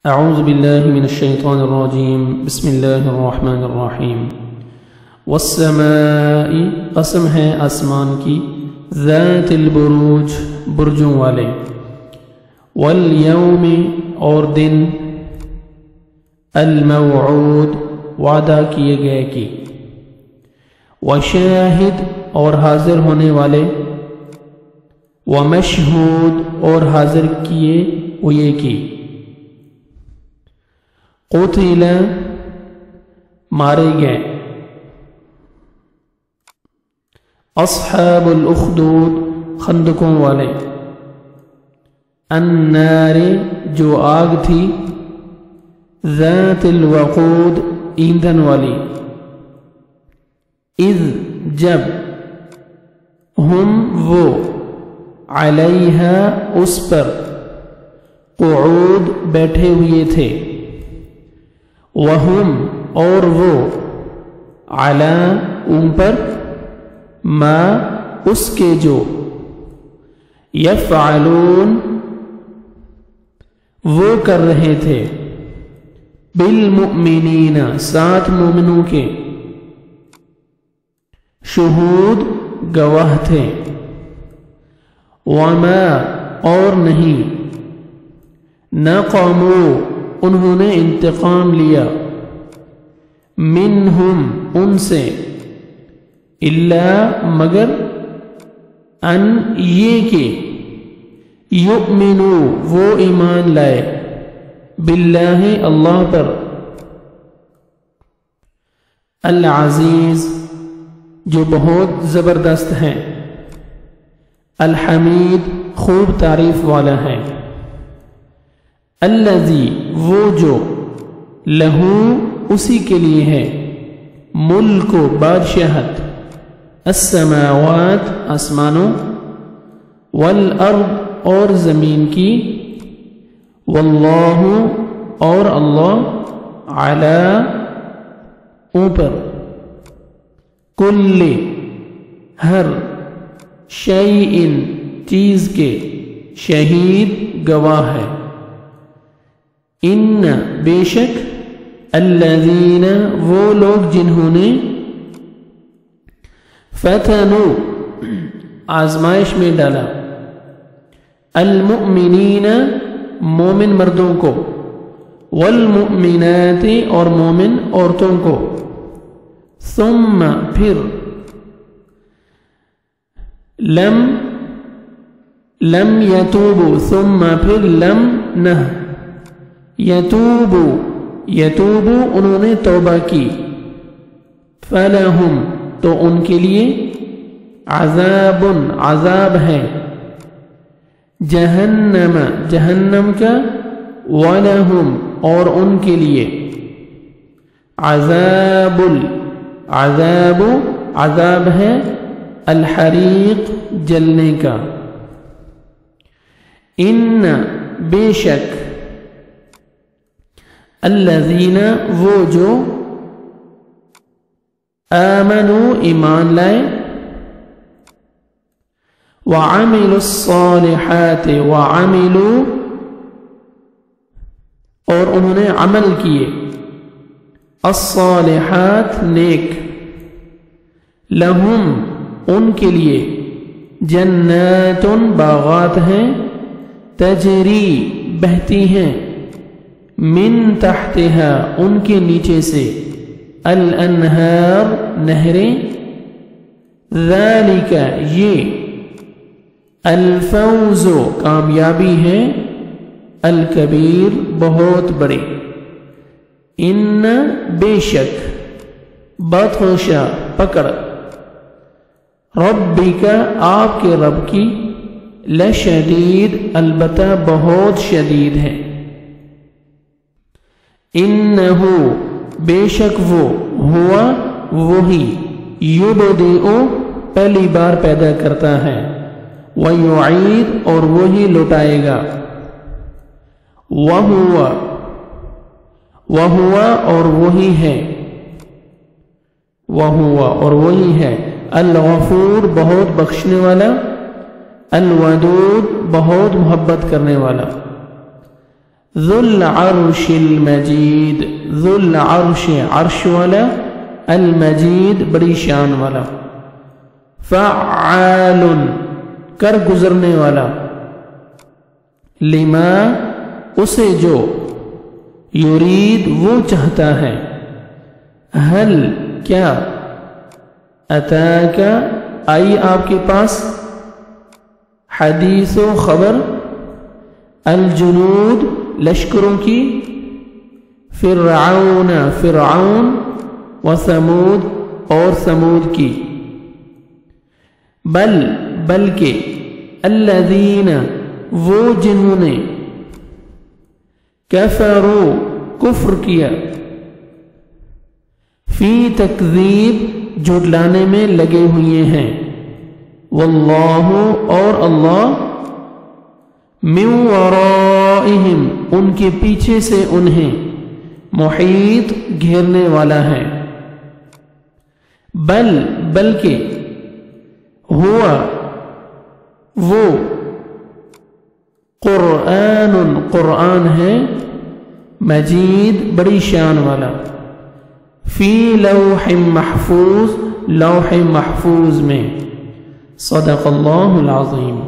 اعوذ باللہ من الشیطان الرجیم بسم اللہ الرحمن الرحیم والسماء قسم ہے آسمان کی ذات البروج برجوں والے والیوم اور دن الموعود وعدہ کیے گئے کی وشاہد اور حاضر ہونے والے ومشہود اور حاضر کیے ہوئے کی قتل مارے گئے اصحاب الاخدود خندقوں والے النار جو آگ تھی ذات الوقود ایندھن والی اذ جب ہم وہ علیہا اس پر قعود بیٹھے ہوئے تھے وہم اور وہ علی اوپر ما اس کے جو یفعلون وہ کر رہے تھے بالمؤمنین ساتھ مومنوں کے شہود گواہ تھے وما اور نہیں نقموا انہوں نے انتقام لیا منہم ان سے الا مگر ان یہ کہ یؤمنوا وہ ایمان لائے باللہ اللہ پر العزیز جو بہت زبردست ہے الحمید خوب تعریف والا ہے الذی وہ جو لہو اسی کے لیے ہے ملک و بادشاہت السماوات آسمانوں والارض اور زمین کی واللہ اور اللہ علی اوپر کل ہر شیء چیز کے شہید گواہ ہے ان بے شک الذین وہ لوگ جنہوں نے فتنوا آزمائش میں ڈالا المؤمنین مومن مردوں کو والمؤمنات اور مومن عورتوں کو ثم پھر لم یتوبوا ثم پھر لم نہ یتوبو انہوں نے توبہ کی فلہم تو ان کے لیے عذاب ہے جہنم کا ولہم اور ان کے لیے عذاب ہے الحریق جلنے کا ان بے شک الذین وہ جو آمنوا ایمان لائے وعملوا الصالحات وعملوا اور انہوں نے عمل کیے الصالحات نیک لہم ان کے لیے جنات باغات ہیں تجری بہتی ہیں من تحتها ان کے نیچے سے الانہار نہریں ذالک یہ الفوز کامیابی ہے الکبیر بہت بڑے ان بے شک بطش پکڑ ربک آپ کے رب کی لشدید البتہ بہت شدید ہے انہو بے شک وہ ہوا وہی یبدئ پہلی بار پیدا کرتا ہے ویعید اور وہی لوٹائے گا وہوا اور وہی ہے الغفور بہت بخشنے والا الودود بہت محبت کرنے والا ذو العرش المجید، ذو العرش عرش والا، المجید بڑی شان والا، فعال کر گزرنے والا، لما اسے جو، یرید وہ چاہتا ہے، ہل کیا، اتاکا آئی آپ کے پاس، حدیث و خبر، الجنود لشکروں کی، فرعون فرعون، وثمود اور ثمود کی، بلکہ الذین وہ جنہوں نے، کفروا کفر کیا، فی تکذیب جھٹلانے میں لگے ہوئے ہیں، واللہ اور اللہ، من ورائہم ان کے پیچھے سے انہیں، محیط گھیرنے والا ہے، بلکہ ہوا وہ قرآن ہے، مجید بڑی شان والا، فی لوح محفوظ لوح محفوظ میں، صدق اللہ العظیم۔